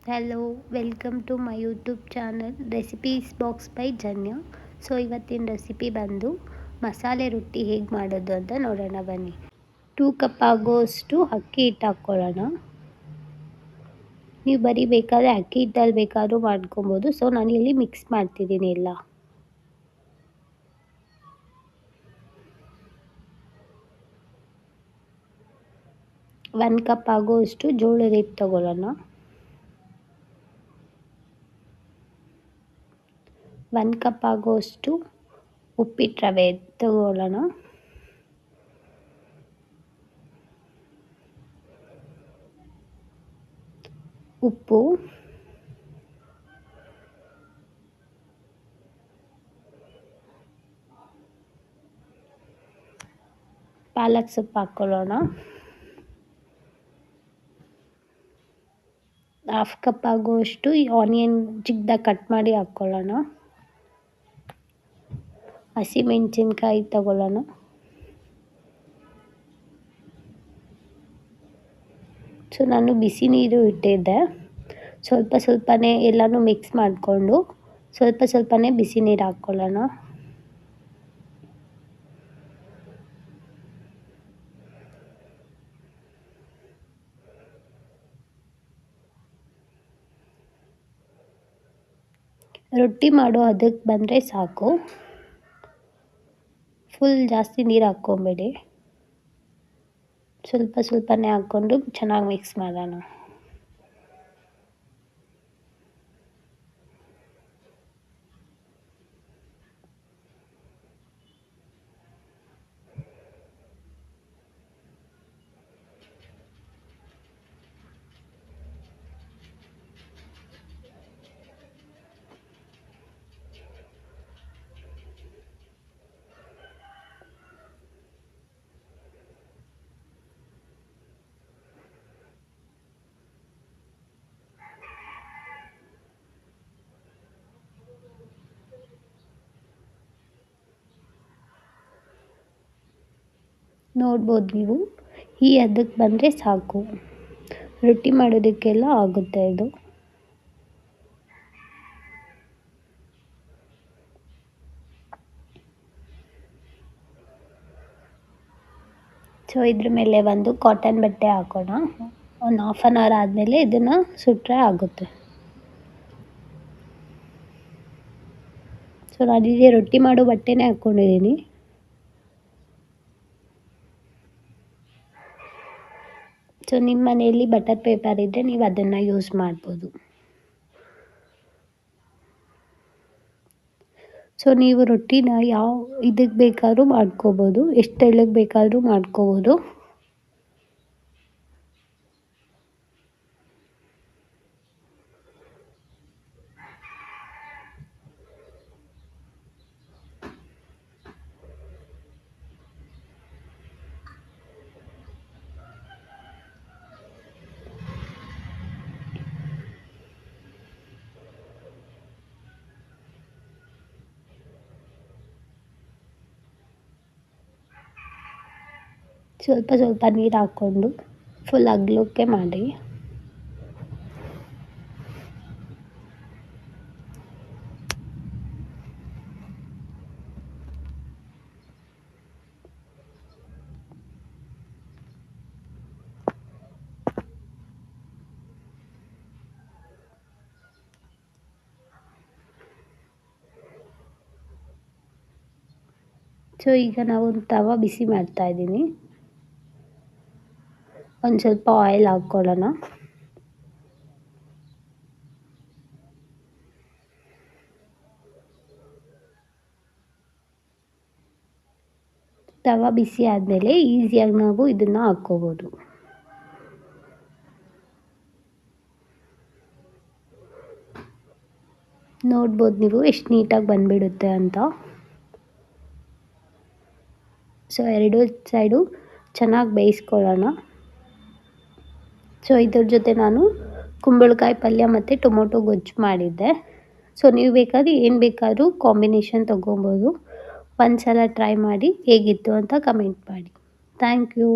Hello, welcome to my YouTube channel recipes box by Janya. So ಇವತ್ತಿನ recipe ಬಂದು ಮಸಾಲೆ ರೊಟ್ಟಿ ಹೇಗೆ ಮಾಡೋದು ಅಂತ ನೋಡೋಣ ಬನ್ನಿ. 2 ಕಪ್ ಆಗೋಷ್ಟು ಅಕ್ಕಿ ಹಿಟ್ಟು ಹಾಕ್ಕೊಳ್ಳೋಣ. ನೀವು ಬರೀ ಬೇಕಾದರೆ ಅಕ್ಕಿ ಹಿಟ್ಟಲ್ಲಿ ಬೇಕಾದರೂ ಮಾಡ್ಕೊಬೋದು. ಸೊ ನಾನು ಇಲ್ಲಿ ಮಿಕ್ಸ್ ಮಾಡ್ತಿದ್ದೀನಿ ಎಲ್ಲ. ಒಂದು ಕಪ್ ಆಗೋಷ್ಟು ಜೋಳದ ಹಿಟ್ಟು ತಗೊಳ್ಳೋಣ. 1 ಕಪ್ ಆಗೋಷ್ಟು ಉಪ್ಪಿಟ್ಟು ರವೆ ತಗೊಳ್ಳೋಣ. ಉಪ್ಪು, ಪಾಲಕ್ ಸೊಪ್ಪು ಹಾಕ್ಕೊಳ್ಳೋಣ. 1/2 ಕಪ್ ಆಗುವಷ್ಟು ಆನಿಯನ್ ಚಿಕ್ಕದಾಗಿ ಕಟ್ ಮಾಡಿ ಹಾಕ್ಕೊಳ್ಳೋಣ. ಹಸಿಮೆಣಸಿನ್ಕಾಯಿ ತಗೊಳ್ಳೋಣ. ಸೊ ನಾನು ಬಿಸಿ ನೀರು ಇಟ್ಟಿದ್ದೆ. ಸ್ವಲ್ಪನೇ ಎಲ್ಲನೂ ಮಿಕ್ಸ್ ಮಾಡಿಕೊಂಡು ಸ್ವಲ್ಪನೇ ಬಿಸಿ ನೀರು ಹಾಕ್ಕೊಳ್ಳೋಣ. ರೊಟ್ಟಿ ಮಾಡೋ ಅದಕ್ಕೆ ಬಂದರೆ ಸಾಕು. ಫುಲ್ ಜಾಸ್ತಿ ನೀರು ಹಾಕ್ಕೊಬೇಡಿ. ಸ್ವಲ್ಪನೇ ಹಾಕ್ಕೊಂಡು ಚೆನ್ನಾಗಿ ಮಿಕ್ಸ್ ಮಾಡೋಣ. ನೋಡ್ಬೋದು ನೀವು, ಈ ಅದಕ್ಕೆ ಬಂದರೆ ಸಾಕು. ರೊಟ್ಟಿ ಮಾಡೋದಕ್ಕೆಲ್ಲ ಆಗುತ್ತೆ ಇದು. ಸೊ ಇದ್ರ ಮೇಲೆ ಒಂದು ಕಾಟನ್ ಬಟ್ಟೆ ಹಾಕೋಣ. ಒಂದು 1/2 ಅವರ್ ಆದಮೇಲೆ ಇದನ್ನು ಸುಟ್ಟರೆ ಆಗುತ್ತೆ. ಸೊ ನಾನಿಲ್ಲಿ ರೊಟ್ಟಿ ಮಾಡೋ ಬಟ್ಟೆನೇ ಹಾಕ್ಕೊಂಡಿದ್ದೀನಿ. ಸೊ ನಿಮ್ಮ ಮನೆಯಲ್ಲಿ ಬಟರ್ ಪೇಪರ್ ಇದ್ದರೆ ನೀವು ಅದನ್ನು ಯೂಸ್ ಮಾಡ್ಬೋದು. ಸೊ ನೀವು ರೊಟ್ಟಿನ ಯಾವ ಇದಕ್ಕೆ ಬೇಕಾದ್ರೂ ಮಾಡ್ಕೋಬೋದು, ಎಷ್ಟು ತೆಳ್ಳಗೆ ಬೇಕಾದರೂ ಮಾಡ್ಕೋಬೋದು. ಸ್ವಲ್ಪ ನೀರು ಹಾಕ್ಕೊಂಡು ಫುಲ್ ಅಗಲಕ್ಕೆ ಮಾಡಿ. ಸೊ ಈಗ ನಾವು ಒಂದು ತವ ಬಿಸಿ ಮಾಡ್ತಾ ಇದ್ದೀನಿ. ಒಂದು ಸ್ವಲ್ಪ ಆಯಿಲ್ ಹಾಕ್ಕೊಳ್ಳೋಣ. ತವ ಬಿಸಿ ಆದಮೇಲೆ ಈಸಿಯಾಗಿ ನಾವು ಇದನ್ನು ಹಾಕ್ಕೋಬೋದು. ನೋಡ್ಬೋದು ನೀವು ಎಷ್ಟು ನೀಟಾಗಿ ಬಂದುಬಿಡುತ್ತೆ ಅಂತ. ಸೊ 2 ಸೈಡು ಚೆನ್ನಾಗಿ ಬೇಯಿಸ್ಕೊಳ್ಳೋಣ. ಸೊ ಇದ್ರ ಜೊತೆ ನಾನು ಕುಂಬಳಕಾಯಿ ಪಲ್ಯ ಮತ್ತು ಟೊಮೊಟೊ ಗೊಜ್ಜು ಮಾಡಿದ್ದೆ. ಸೊ ನೀವು ಬೇಕಾದ್ರೆ ಏನು ಬೇಕಾದ್ರೂ ಕಾಂಬಿನೇಷನ್ ತೊಗೊಬೋದು. ಒಂದು ಸಲ ಟ್ರೈ ಮಾಡಿ ಹೇಗಿತ್ತು ಅಂತ ಕಮೆಂಟ್ ಮಾಡಿ. Thank you.